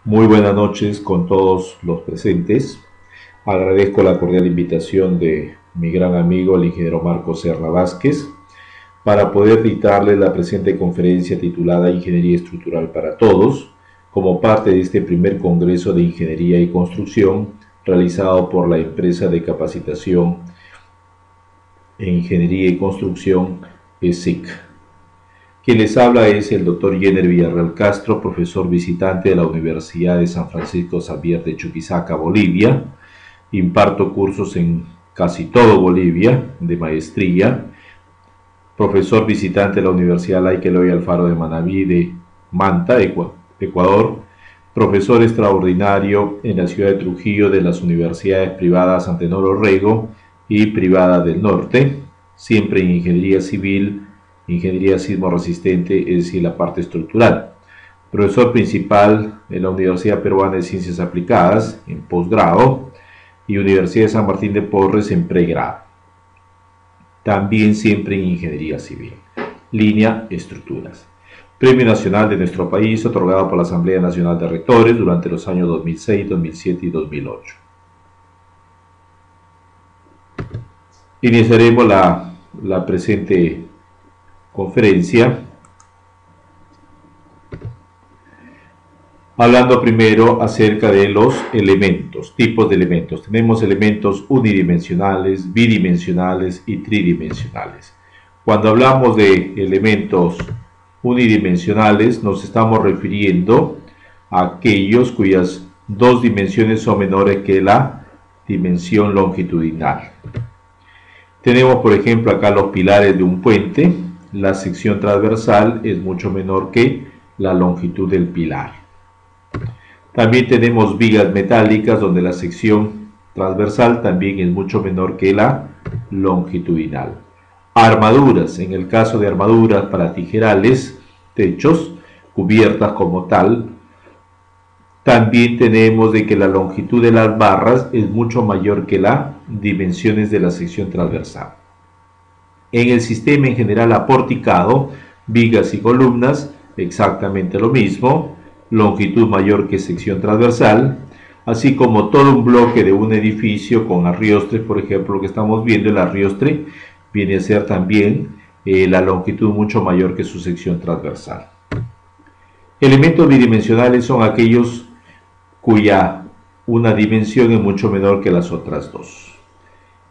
Muy buenas noches con todos los presentes. Agradezco la cordial invitación de mi gran amigo, el ingeniero Marcos Serra Vázquez, para poder dictarles la presente conferencia titulada Ingeniería Estructural para Todos, como parte de este primer Congreso de Ingeniería y Construcción realizado por la empresa de capacitación en Ingeniería y Construcción ESIC. Quien les habla es el doctor Jenner Villarreal Castro, profesor visitante de la Universidad de San Francisco Xavier de Chuquisaca, Bolivia. Imparto cursos en casi todo Bolivia de maestría. Profesor visitante de la Universidad Laica Eloy Alfaro de Manabí de Manta, Ecuador. Profesor extraordinario en la ciudad de Trujillo de las universidades privadas Antenor Orrego y privada del Norte, siempre en ingeniería civil, ingeniería sismo resistente, es decir, la parte estructural. Profesor principal en la Universidad Peruana de Ciencias Aplicadas en posgrado y Universidad de San Martín de Porres en pregrado. También siempre en ingeniería civil. Línea estructuras. Premio Nacional de nuestro país otorgado por la Asamblea Nacional de Rectores durante los años 2006, 2007 y 2008. Iniciaremos la presente conferencia hablando primero acerca de los elementos, tipos de elementos. Tenemos elementos unidimensionales, bidimensionales y tridimensionales. Cuando hablamos de elementos unidimensionales nos estamos refiriendo a aquellos cuyas dos dimensiones son menores que la dimensión longitudinal. Tenemos por ejemplo acá los pilares de un puente. La sección transversal es mucho menor que la longitud del pilar. También tenemos vigas metálicas donde la sección transversal también es mucho menor que la longitudinal. Armaduras, en el caso de armaduras para tijerales, techos, cubiertas como tal, también tenemos de que la longitud de las barras es mucho mayor que las dimensiones de la sección transversal. En el sistema en general aporticado, vigas y columnas, exactamente lo mismo, longitud mayor que sección transversal, así como todo un bloque de un edificio con arriostres, por ejemplo, lo que estamos viendo, el arriostre viene a ser también la longitud mucho mayor que su sección transversal. Elementos bidimensionales son aquellos cuya una dimensión es mucho menor que las otras dos.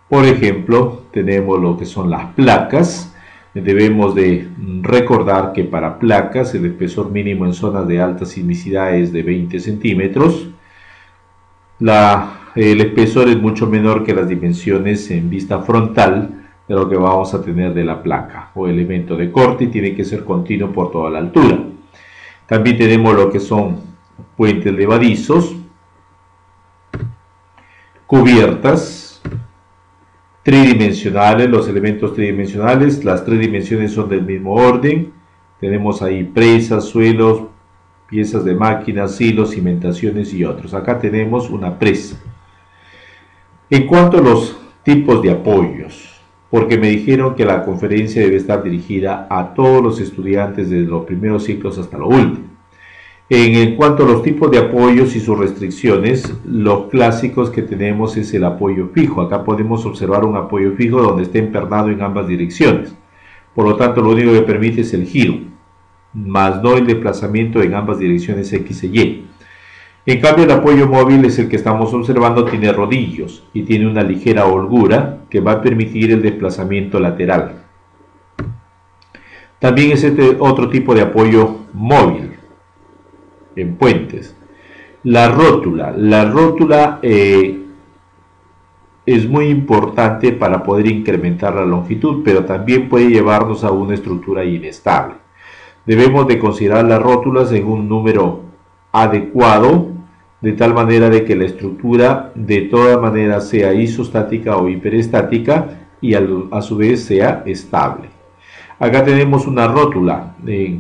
Por ejemplo, tenemos lo que son las placas. Debemos de recordar que para placas el espesor mínimo en zonas de alta sismicidad es de 20 centímetros. El espesor es mucho menor que las dimensiones en vista frontal de lo que vamos a tener de la placa o elemento de corte y tiene que ser continuo por toda la altura. También tenemos lo que son puentes levadizos, cubiertas tridimensionales, los elementos tridimensionales, las tres dimensiones son del mismo orden. Tenemos ahí presas, suelos, piezas de máquinas, silos, cimentaciones y otros. Acá tenemos una presa. En cuanto a los tipos de apoyos, porque me dijeron que la conferencia debe estar dirigida a todos los estudiantes desde los primeros ciclos hasta lo último. En cuanto a los tipos de apoyos y sus restricciones, los clásicos que tenemos es el apoyo fijo. Acá podemos observar un apoyo fijo donde está empernado en ambas direcciones. Por lo tanto, lo único que permite es el giro, más no el desplazamiento en ambas direcciones X e Y. En cambio, el apoyo móvil es el que estamos observando, tiene rodillos y tiene una ligera holgura que va a permitir el desplazamiento lateral. También es otro tipo de apoyo móvil en puentes. La rótula es muy importante para poder incrementar la longitud, pero también puede llevarnos a una estructura inestable. Debemos de considerar las rótulas en un número adecuado, de tal manera de que la estructura de todas maneras sea isostática o hiperestática y a su vez sea estable. Acá tenemos una rótula,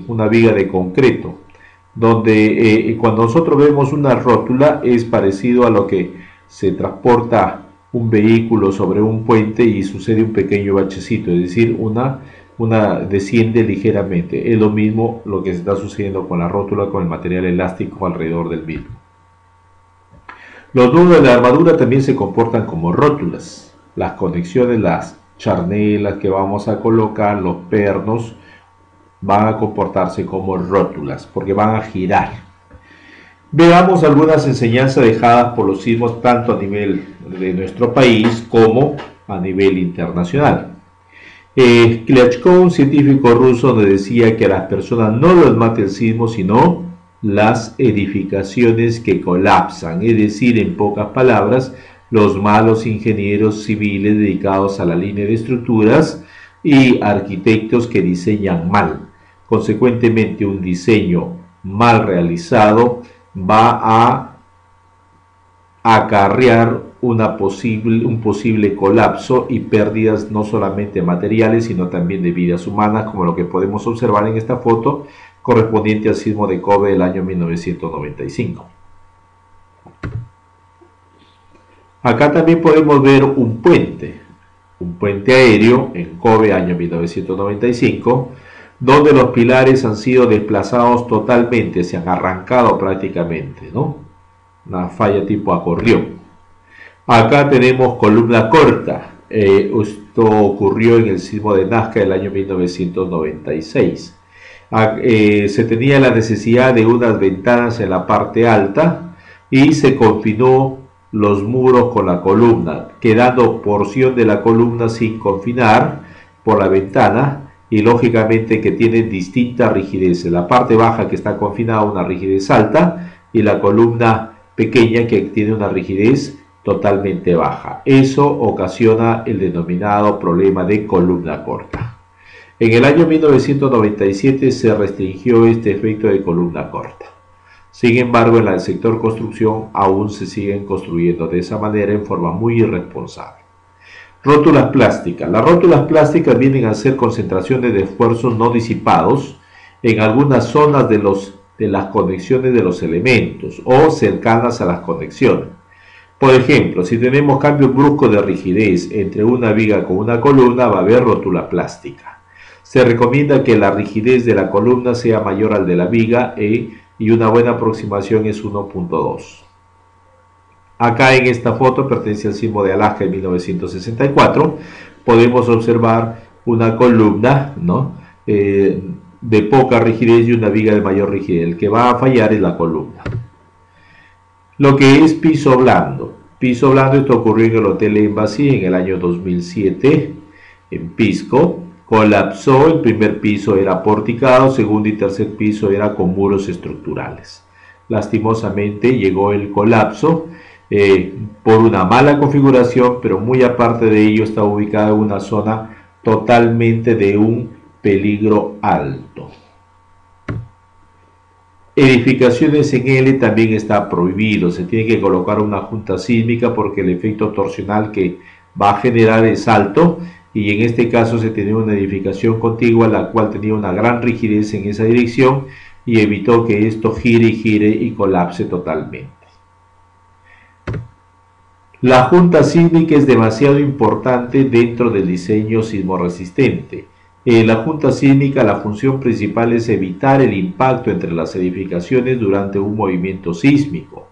una viga de concreto, donde cuando nosotros vemos una rótula es parecido a lo que se transporta un vehículo sobre un puente y sucede un pequeño bachecito, es decir, una desciende ligeramente. Es lo mismo lo que está sucediendo con la rótula, con el material elástico alrededor del mismo. Los nudos de la armadura también se comportan como rótulas. Las conexiones, las charnelas que vamos a colocar, los pernos, van a comportarse como rótulas porque van a girar. Veamos algunas enseñanzas dejadas por los sismos tanto a nivel de nuestro país como a nivel internacional. Klyachkov, un científico ruso, nos decía que a las personas no los mata el sismo, sino las edificaciones que colapsan, es decir, en pocas palabras, los malos ingenieros civiles dedicados a la línea de estructuras y arquitectos que diseñan mal. Consecuentemente, un diseño mal realizado va a acarrear un posible colapso y pérdidas no solamente materiales, sino también de vidas humanas, como lo que podemos observar en esta foto correspondiente al sismo de Kobe del año 1995. Acá también podemos ver un puente aéreo en Kobe año 1995, donde los pilares han sido desplazados totalmente, se han arrancado prácticamente, ¿no? Una falla tipo acordeón. Acá tenemos columna corta. Esto ocurrió en el sismo de Nazca del año 1996. Se tenía la necesidad de unas ventanas en la parte alta y se confinó los muros con la columna, quedando porción de la columna sin confinar por la ventana, y lógicamente que tienen distinta rigidez. En la parte baja, que está confinada, una rigidez alta, y la columna pequeña, que tiene una rigidez totalmente baja. Eso ocasiona el denominado problema de columna corta. En el año 1997 se restringió este efecto de columna corta. Sin embargo, en el sector construcción aún se siguen construyendo de esa manera en forma muy irresponsable. Rótulas plásticas. Las rótulas plásticas vienen a ser concentraciones de esfuerzos no disipados en algunas zonas de las conexiones de los elementos o cercanas a las conexiones. Por ejemplo, si tenemos cambios bruscos de rigidez entre una viga con una columna, va a haber rótula plástica. Se recomienda que la rigidez de la columna sea mayor al de la viga y una buena aproximación es 1.2. Acá en esta foto, pertenece al sismo de Alaska en 1964, podemos observar una columna, ¿no?, de poca rigidez y una viga de mayor rigidez. El que va a fallar es la columna. Lo que es piso blando. Piso blando, esto ocurrió en el Hotel Embassy en el año 2007 en Pisco. Colapsó, el primer piso era porticado, segundo y tercer piso era con muros estructurales. Lastimosamente llegó el colapso por una mala configuración, pero muy aparte de ello está ubicada en una zona totalmente de un peligro alto. Edificaciones en L también está prohibido, se tiene que colocar una junta sísmica porque el efecto torsional que va a generar es alto, y en este caso se tenía una edificación contigua la cual tenía una gran rigidez en esa dirección y evitó que esto gire y colapse totalmente. La junta sísmica es demasiado importante dentro del diseño sismorresistente. En la junta sísmica, la función principal es evitar el impacto entre las edificaciones durante un movimiento sísmico.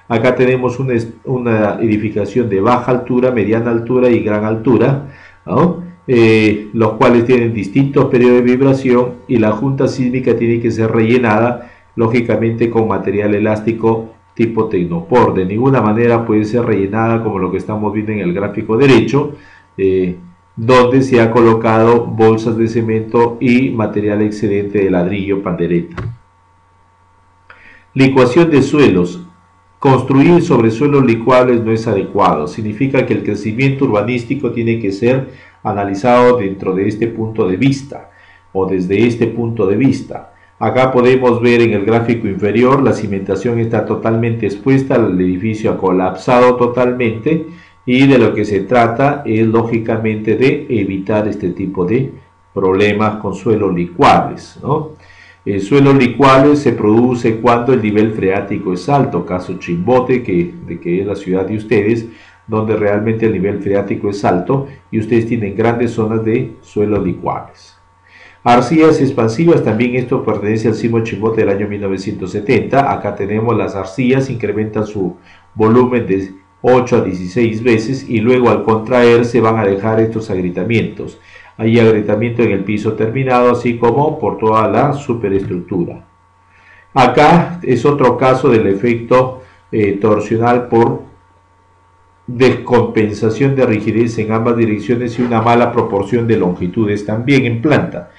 Acá tenemos una edificación de baja altura, mediana altura y gran altura, ¿no?, los cuales tienen distintos periodos de vibración, y la junta sísmica tiene que ser rellenada lógicamente con material elástico tipo Tecnopor. De ninguna manera puede ser rellenada como lo que estamos viendo en el gráfico derecho, donde se ha colocado bolsas de cemento y material excedente de ladrillo pandereta. Licuación de suelos. Construir sobre suelos licuables no es adecuado. Significa que el crecimiento urbanístico tiene que ser analizado dentro de este punto de vista o desde este punto de vista. Acá podemos ver en el gráfico inferior, la cimentación está totalmente expuesta, el edificio ha colapsado totalmente, y de lo que se trata es lógicamente de evitar este tipo de problemas con suelos licuables, ¿no? El suelo licuable se produce cuando el nivel freático es alto, caso Chimbote, que es la ciudad de ustedes, donde realmente el nivel freático es alto y ustedes tienen grandes zonas de suelos licuables. Arcillas expansivas, también esto pertenece al sismo Chimbote del año 1970. Acá tenemos las arcillas, incrementan su volumen de 8 a 16 veces y luego al contraerse van a dejar estos agrietamientos. Hay agrietamiento en el piso terminado, así como por toda la superestructura. Acá es otro caso del efecto torsional por descompensación de rigidez en ambas direcciones y una mala proporción de longitudes también en planta.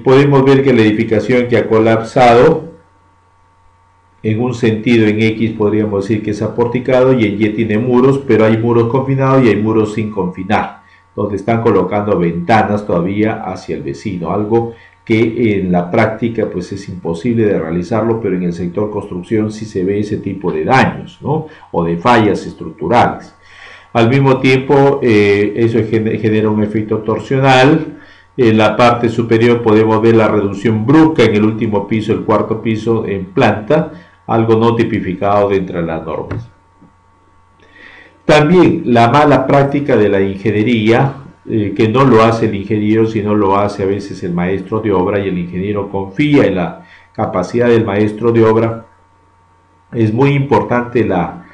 Podemos ver que la edificación que ha colapsado en un sentido en X podríamos decir que es aporticado y en Y tiene muros, pero hay muros confinados y hay muros sin confinar, donde están colocando ventanas todavía hacia el vecino, algo que en la práctica pues es imposible de realizarlo, pero en el sector construcción sí se ve ese tipo de daños, ¿no? O de fallas estructurales. Al mismo tiempo eso genera un efecto torsional. En la parte superior podemos ver la reducción brusca en el último piso, el cuarto piso en planta, algo no tipificado dentro de las normas. También la mala práctica de la ingeniería, que no lo hace el ingeniero, sino lo hace a veces el maestro de obra, y el ingeniero confía en la capacidad del maestro de obra. Es muy importante la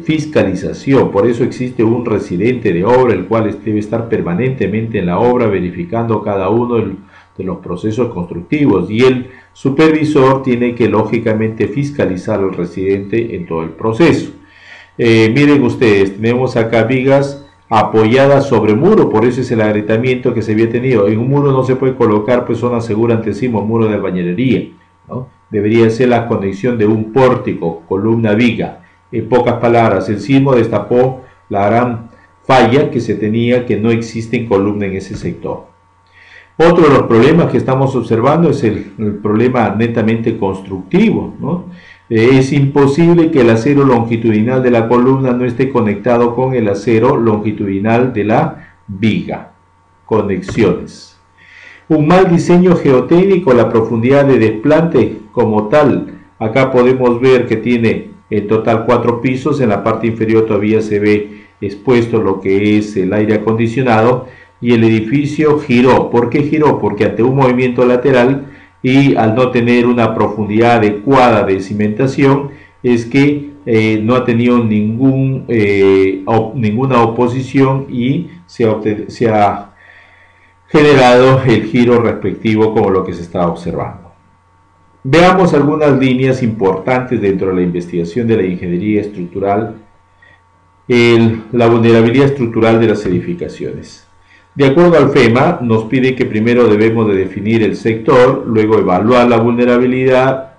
fiscalización, por eso existe un residente de obra, el cual debe estar permanentemente en la obra verificando cada uno de los procesos constructivos, y el supervisor tiene que lógicamente fiscalizar al residente en todo el proceso. Miren ustedes, tenemos acá vigas apoyadas sobre muro, por eso es el agrietamiento que se había tenido. En un muro no se puede colocar pues zona segura antecimo, muro de albañilería, ¿no? Debería ser la conexión de un pórtico, columna, viga. En pocas palabras, el sismo destapó la gran falla que se tenía, que no existe columna en ese sector. Otro de los problemas que estamos observando es el problema netamente constructivo, ¿no? Es imposible que el acero longitudinal de la columna no esté conectado con el acero longitudinal de la viga. Conexiones. Un mal diseño geotécnico, la profundidad de desplante como tal. Acá podemos ver que tiene en total 4 pisos, en la parte inferior todavía se ve expuesto lo que es el aire acondicionado, y el edificio giró. ¿Por qué giró? Porque ante un movimiento lateral y al no tener una profundidad adecuada de cimentación, es que no ha tenido ninguna oposición y se ha generado el giro respectivo como lo que se está observando. Veamos algunas líneas importantes dentro de la investigación de la ingeniería estructural, la vulnerabilidad estructural de las edificaciones. De acuerdo al FEMA, nos pide que primero debemos de definir el sector, luego evaluar la vulnerabilidad,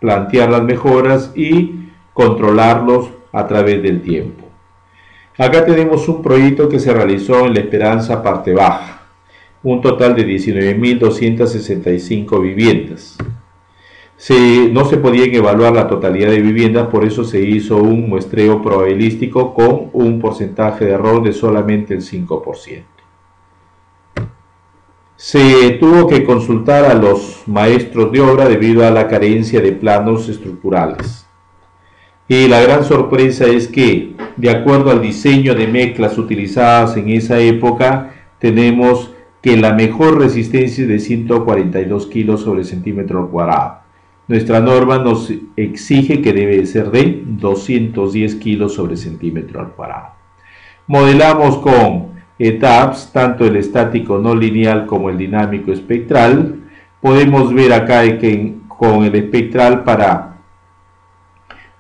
plantear las mejoras y controlarlos a través del tiempo. Acá tenemos un proyecto que se realizó en La Esperanza, parte baja, un total de 19.265 viviendas. No se podían evaluar la totalidad de viviendas, por eso se hizo un muestreo probabilístico con un porcentaje de error de solamente el 5%. Se tuvo que consultar a los maestros de obra debido a la carencia de planos estructurales. Y la gran sorpresa es que, de acuerdo al diseño de mezclas utilizadas en esa época, tenemos que la mejor resistencia es de 142 kilos sobre centímetro cuadrado. Nuestra norma nos exige que debe ser de 210 kilos sobre centímetro al cuadrado. Modelamos con ETAPS, tanto el estático no lineal como el dinámico espectral. Podemos ver acá que con el espectral para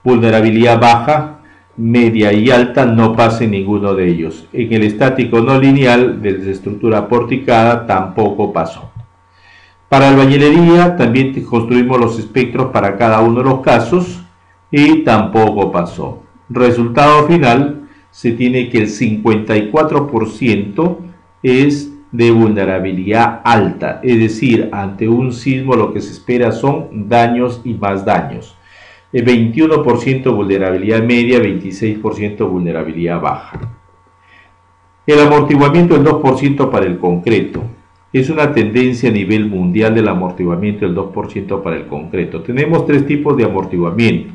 vulnerabilidad baja, media y alta no pase ninguno de ellos. En el estático no lineal de estructura porticada tampoco pasó. Para albañilería también construimos los espectros para cada uno de los casos y tampoco pasó. Resultado final, se tiene que el 54% es de vulnerabilidad alta, es decir, ante un sismo lo que se espera son daños y más daños. 21% vulnerabilidad media, 26% vulnerabilidad baja. El amortiguamiento del 2% para el concreto. Es una tendencia a nivel mundial del amortiguamiento del 2% para el concreto. Tenemos 3 tipos de amortiguamiento.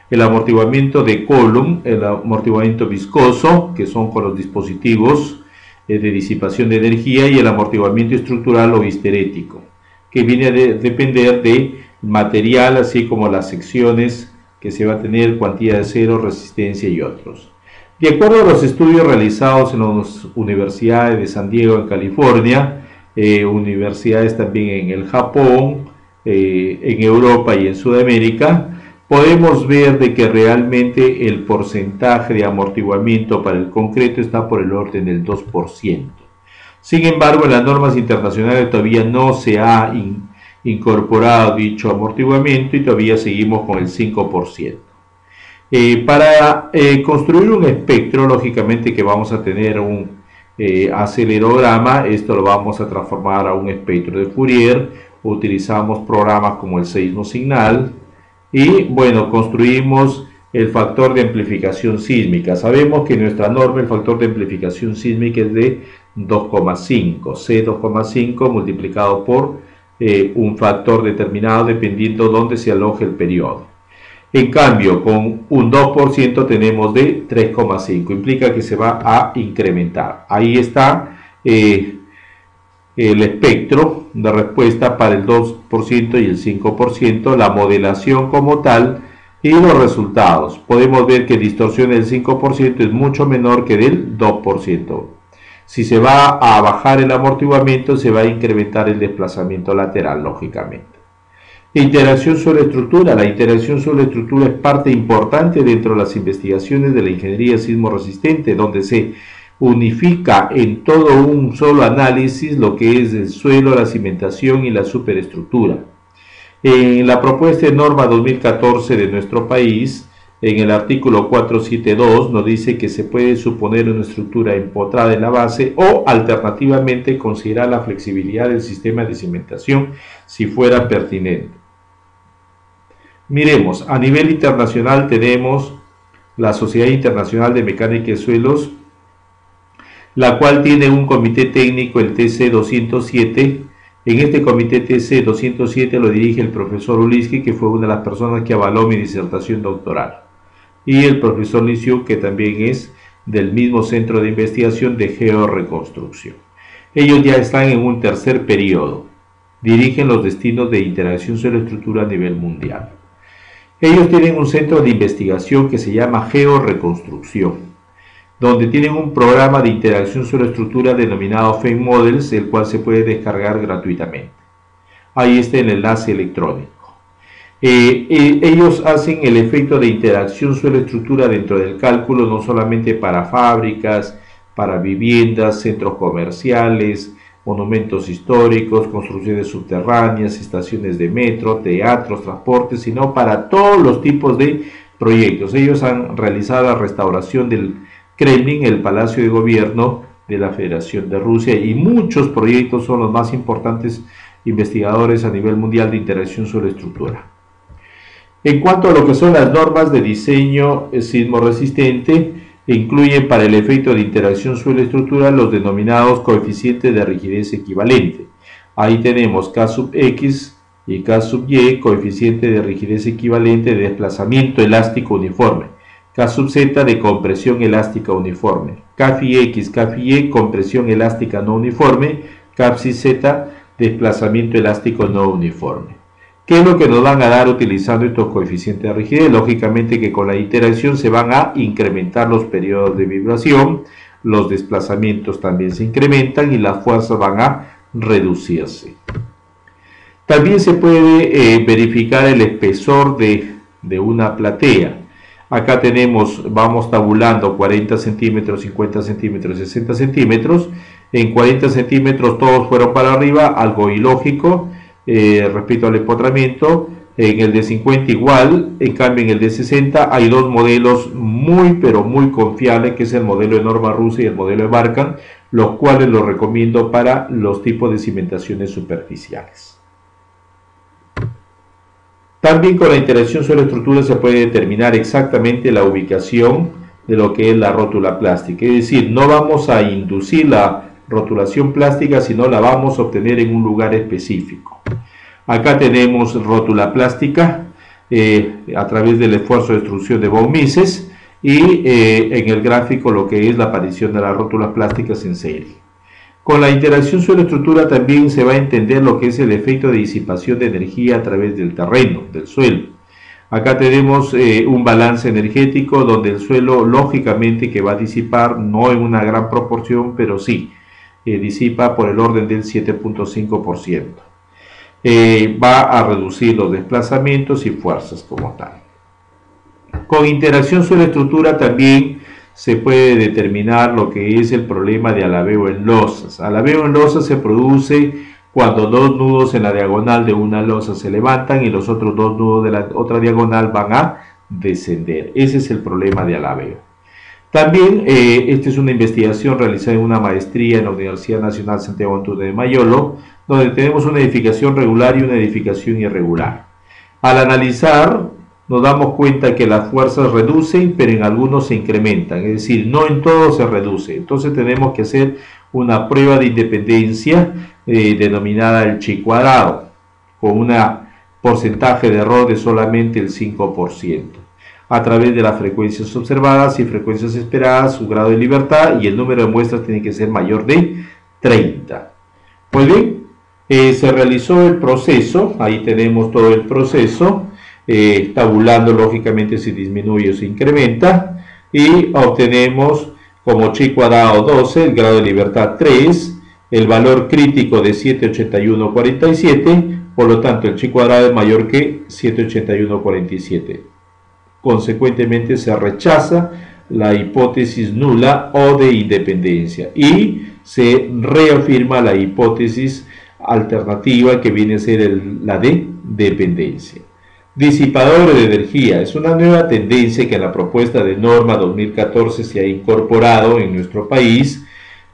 El amortiguamiento de column, el amortiguamiento viscoso, que son con los dispositivos de disipación de energía, y el amortiguamiento estructural o histerético, que viene a depender de material, así como las secciones que se va a tener, cuantía de cero, resistencia y otros. De acuerdo a los estudios realizados en las universidades de San Diego, en California, universidades también en el Japón, en Europa y en Sudamérica, podemos ver de que realmente el porcentaje de amortiguamiento para el concreto está por el orden del 2%. Sin embargo, en las normas internacionales todavía no se ha incorporado dicho amortiguamiento y todavía seguimos con el 5%. Para construir un espectro, lógicamente que vamos a tener un acelerograma. Esto lo vamos a transformar a un espectro de Fourier. Utilizamos programas como el seismosignal y bueno, construimos el factor de amplificación sísmica. Sabemos que en nuestra norma el factor de amplificación sísmica es de 2,5, C 2,5 multiplicado por un factor determinado dependiendo dónde se aloje el periodo. En cambio, con un 2% tenemos de 3,5, implica que se va a incrementar. Ahí está el espectro de respuesta para el 2% y el 5%, la modelación como tal y los resultados. Podemos ver que distorsión del 5% es mucho menor que del 2%. Si se va a bajar el amortiguamiento, se va a incrementar el desplazamiento lateral, lógicamente. Interacción suelo-estructura. La interacción suelo-estructura es parte importante dentro de las investigaciones de la ingeniería sismo resistente, donde se unifica en todo un solo análisis lo que es el suelo, la cimentación y la superestructura. En la propuesta de norma 2014 de nuestro país, en el artículo 472 nos dice que se puede suponer una estructura empotrada en la base o alternativamente considerar la flexibilidad del sistema de cimentación si fuera pertinente. Miremos, a nivel internacional tenemos la Sociedad Internacional de Mecánica de Suelos, la cual tiene un comité técnico, el TC 207. En este comité TC 207 lo dirige el profesor Uliski, que fue una de las personas que avaló mi disertación doctoral, y el profesor Lisiu, que también es del mismo centro de investigación de georreconstrucción. Ellos ya están en un tercer periodo, dirigen los destinos de interacción suelo-estructura a nivel mundial. Ellos tienen un centro de investigación que se llama georreconstrucción, donde tienen un programa de interacción suelo-estructura denominado FEM Models, el cual se puede descargar gratuitamente. Ahí está el enlace electrónico. Ellos hacen el efecto de interacción suelo-estructura dentro del cálculo, no solamente para fábricas, para viviendas, centros comerciales, monumentos históricos, construcciones subterráneas, estaciones de metro, teatros, transportes, sino para todos los tipos de proyectos. Ellos han realizado la restauración del Kremlin, el Palacio de Gobierno de la Federación de Rusia, y muchos proyectos son los más importantes investigadores a nivel mundial de interacción suelo-estructura. En cuanto a lo que son las normas de diseño sismo resistente, incluyen para el efecto de interacción suelo-estructura los denominados coeficientes de rigidez equivalente. Ahí tenemos K sub X y K sub Y, coeficiente de rigidez equivalente de desplazamiento elástico uniforme. K sub Z de compresión elástica uniforme. K phi X, K phi Y, compresión elástica no uniforme. K psi Z, desplazamiento elástico no uniforme. ¿Qué es lo que nos van a dar utilizando estos coeficientes de rigidez? Lógicamente que con la interacción se van a incrementar los periodos de vibración, los desplazamientos también se incrementan y las fuerzas van a reducirse. También se puede verificar el espesor de una platea. Acá tenemos, vamos tabulando 40 centímetros, 50 centímetros, 60 centímetros. En 40 centímetros todos fueron para arriba, algo ilógico. Respecto al empotramiento, en el de 50 igual, en cambio en el de 60 hay dos modelos muy pero muy confiables, que es el modelo de norma rusa y el modelo de Barkan, los cuales los recomiendo para los tipos de cimentaciones superficiales. También con la interacción suelo-estructura se puede determinar exactamente la ubicación de lo que es la rótula plástica, es decir, no vamos a inducir la rotulación plástica, sino la vamos a obtener en un lugar específico. Acá tenemos rótula plástica a través del esfuerzo de extrusión de von Mises y en el gráfico lo que es la aparición de las rótulas plásticas en serie. Con la interacción suelo-estructura también se va a entender lo que es el efecto de disipación de energía a través del terreno, del suelo. Acá tenemos un balance energético donde el suelo lógicamente que va a disipar, no en una gran proporción, pero sí, disipa por el orden del 7.5%. Va a reducir los desplazamientos y fuerzas como tal. Con interacción suelo-estructura también se puede determinar lo que es el problema de alabeo en losas. Alabeo en losas se produce cuando dos nudos en la diagonal de una losa se levantan y los otros dos nudos de la otra diagonal van a descender. Ese es el problema de alabeo. También, esta es una investigación realizada en una maestría en la Universidad Nacional Santiago Antúnez de Mayolo, donde tenemos una edificación regular y una edificación irregular. Al analizar, nos damos cuenta que las fuerzas reducen, pero en algunos se incrementan, es decir, no en todo se reduce. Entonces tenemos que hacer una prueba de independencia denominada el chi cuadrado, con un porcentaje de error de solamente el 5%. A través de las frecuencias observadas y frecuencias esperadas, su grado de libertad y el número de muestras tiene que ser mayor de 30. Muy bien, se realizó el proceso, ahí tenemos todo el proceso, tabulando lógicamente si disminuye o se incrementa, y obtenemos como chi cuadrado 12, el grado de libertad 3, el valor crítico de 781,47, por lo tanto el chi cuadrado es mayor que 781,47. Consecuentemente se rechaza la hipótesis nula o de independencia y se reafirma la hipótesis alternativa que viene a ser la de dependencia. Disipadores de energía es una nueva tendencia que en la propuesta de norma 2014 se ha incorporado en nuestro país,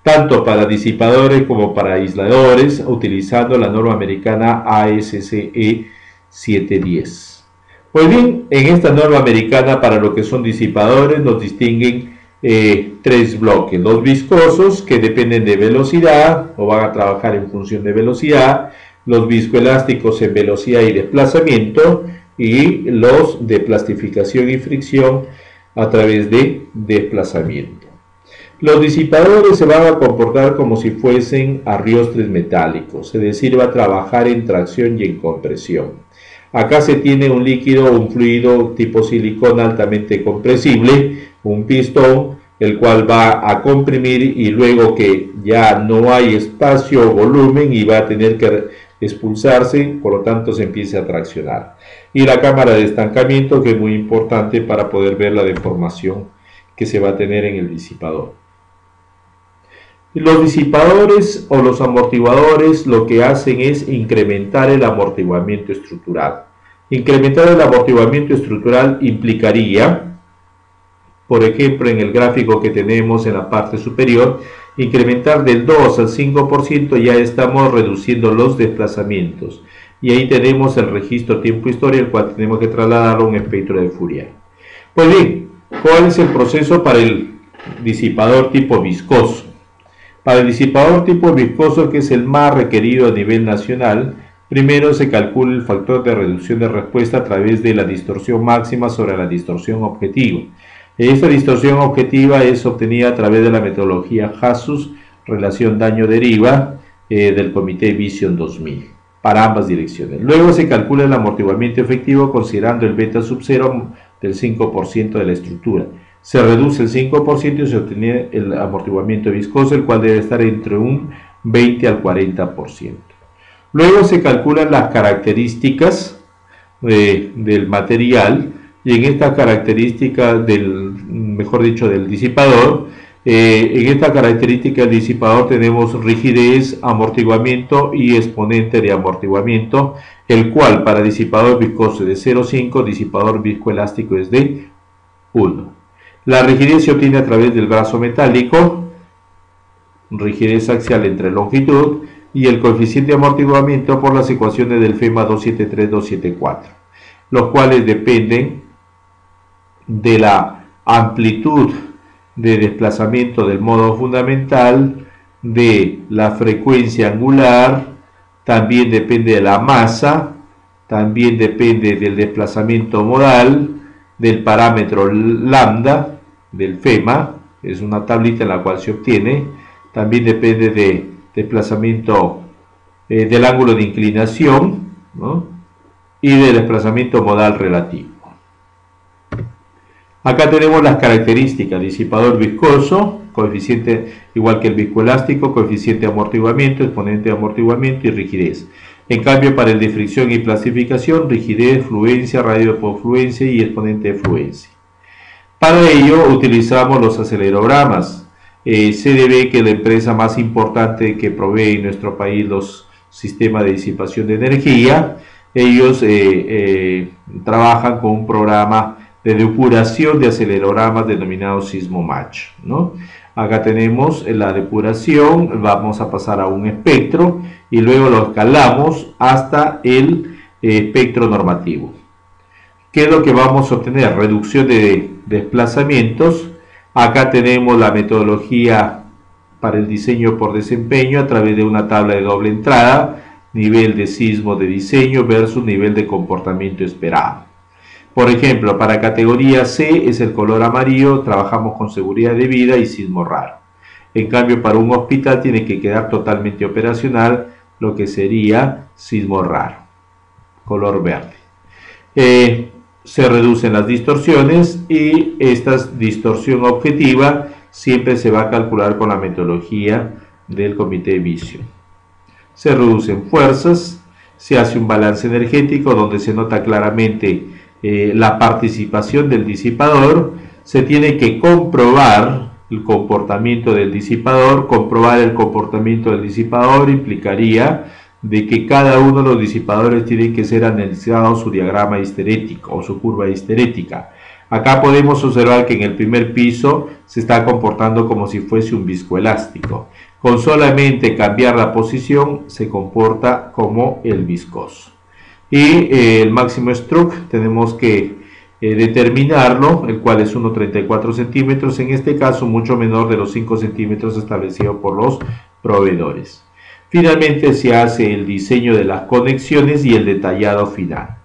tanto para disipadores como para aisladores, utilizando la norma americana ASCE 710. Pues bien, en esta norma americana para lo que son disipadores nos distinguen tres bloques: los viscosos, que dependen de velocidad o van a trabajar en función de velocidad; los viscoelásticos en velocidad y desplazamiento; y los de plastificación y fricción a través de desplazamiento. Los disipadores se van a comportar como si fuesen arriostres metálicos, es decir, va a trabajar en tracción y en compresión. Acá se tiene un líquido o un fluido tipo silicona altamente compresible, un pistón, el cual va a comprimir y luego que ya no hay espacio o volumen y va a tener que expulsarse, por lo tanto se empieza a traccionar. Y la cámara de estancamiento, que es muy importante para poder ver la deformación que se va a tener en el disipador. Los disipadores o los amortiguadores lo que hacen es incrementar el amortiguamiento estructural. Incrementar el amortiguamiento estructural implicaría, por ejemplo, en el gráfico que tenemos en la parte superior, incrementar del 2 al 5%, ya estamos reduciendo los desplazamientos. Y ahí tenemos el registro tiempo-historia, el cual tenemos que trasladarlo a un espectro de Fourier. Pues bien, ¿cuál es el proceso para el disipador tipo viscoso? Para el disipador tipo viscoso, que es el más requerido a nivel nacional, primero se calcula el factor de reducción de respuesta a través de la distorsión máxima sobre la distorsión objetiva. Esta distorsión objetiva es obtenida a través de la metodología HASUS, relación daño-deriva, del Comité Vision 2000, para ambas direcciones. Luego se calcula el amortiguamiento efectivo considerando el beta sub 0 del 5% de la estructura. Se reduce el 5% y se obtiene el amortiguamiento viscoso, el cual debe estar entre un 20 al 40%. Luego se calculan las características del material, y en esta característica del disipador, en esta característica del disipador tenemos rigidez, amortiguamiento y exponente de amortiguamiento, el cual para disipador viscoso es de 0,5, disipador viscoelástico es de 1. La rigidez se obtiene a través del brazo metálico, rigidez axial entre longitud, y el coeficiente de amortiguamiento por las ecuaciones del FEMA 273-274, los cuales dependen de la amplitud de desplazamiento del modo fundamental, de la frecuencia angular, también depende de la masa, también depende del desplazamiento modal, del parámetro lambda del FEMA, es una tablita en la cual se obtiene, también depende de desplazamiento del ángulo de inclinación, ¿no?, y del desplazamiento modal relativo. Acá tenemos las características: disipador viscoso, coeficiente igual que el viscoelástico, coeficiente de amortiguamiento, exponente de amortiguamiento y rigidez. En cambio, para el de fricción y plastificación, rigidez, fluencia, radio de confluencia y exponente de fluencia. Para ello utilizamos los acelerogramas. CDB, que es la empresa más importante que provee en nuestro país los sistemas de disipación de energía, ellos trabajan con un programa de depuración de acelerogramas denominado Sismomatch, ¿no? Acá tenemos la depuración, vamos a pasar a un espectro y luego lo escalamos hasta el espectro normativo. ¿Qué es lo que vamos a obtener? Reducción de desplazamientos. Acá tenemos la metodología para el diseño por desempeño a través de una tabla de doble entrada, nivel de sismo de diseño versus nivel de comportamiento esperado. Por ejemplo, para categoría C es el color amarillo, trabajamos con seguridad de vida y sismo raro. En cambio, para un hospital tiene que quedar totalmente operacional, lo que sería sismo raro, color verde. Se reducen las distorsiones y esta distorsión objetiva siempre se va a calcular con la metodología del comité de visión. Se reducen fuerzas, se hace un balance energético donde se nota claramente la participación del disipador. Se tiene que comprobar el comportamiento del disipador. Comprobar el comportamiento del disipador implicaría de que cada uno de los disipadores tiene que ser analizado su diagrama histerético o su curva histerética. Acá podemos observar que en el primer piso se está comportando como si fuese un viscoelástico. Con solamente cambiar la posición se comporta como el viscoso. Y el máximo stroke tenemos que determinarlo, el cual es 1,34 centímetros, en este caso mucho menor de los 5 centímetros establecidos por los proveedores. Finalmente se hace el diseño de las conexiones y el detallado final.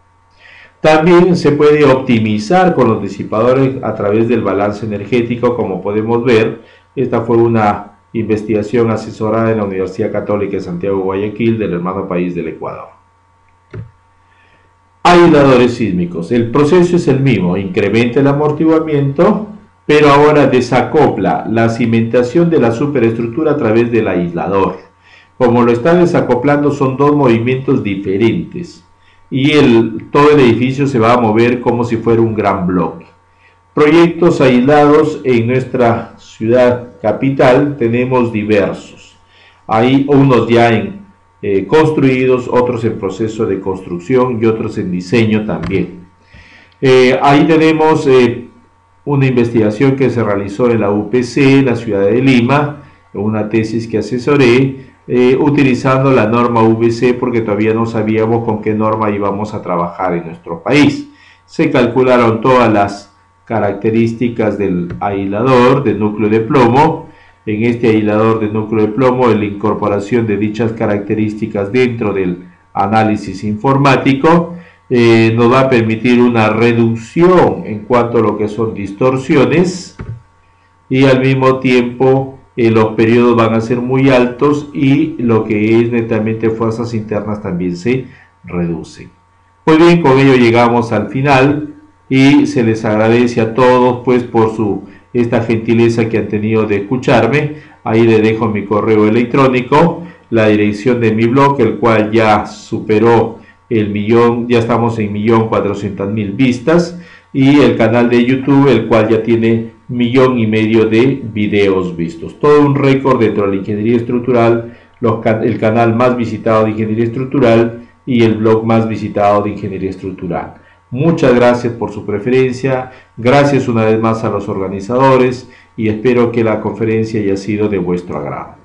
También se puede optimizar con los disipadores a través del balance energético, como podemos ver. Esta fue una investigación asesorada en la Universidad Católica de Santiago Guayaquil del hermano país del Ecuador. Aisladores sísmicos. El proceso es el mismo, incrementa el amortiguamiento, pero ahora desacopla la cimentación de la superestructura a través del aislador. Como lo está desacoplando, son dos movimientos diferentes y todo el edificio se va a mover como si fuera un gran bloque. Proyectos aislados en nuestra ciudad capital tenemos diversos. Hay unos ya construidos, otros en proceso de construcción y otros en diseño también. Ahí tenemos una investigación que se realizó en la UPC, en la ciudad de Lima, una tesis que asesoré, utilizando la norma VC porque todavía no sabíamos con qué norma íbamos a trabajar en nuestro país. Se calcularon todas las características del aislador de núcleo de plomo. En este aislador de núcleo de plomo, la incorporación de dichas características dentro del análisis informático nos va a permitir una reducción en cuanto a lo que son distorsiones y al mismo tiempo los periodos van a ser muy altos y lo que es netamente fuerzas internas también se reducen. Muy bien, con ello llegamos al final y se les agradece a todos pues por esta gentileza que han tenido de escucharme. Ahí les dejo mi correo electrónico, la dirección de mi blog, el cual ya superó el millón, ya estamos en 1.400.000 vistas, y el canal de YouTube, el cual ya tiene 1,5 millones de videos vistos. Todo un récord dentro de la ingeniería estructural, el canal más visitado de ingeniería estructural y el blog más visitado de ingeniería estructural. Muchas gracias por su preferencia, gracias una vez más a los organizadores y espero que la conferencia haya sido de vuestro agrado.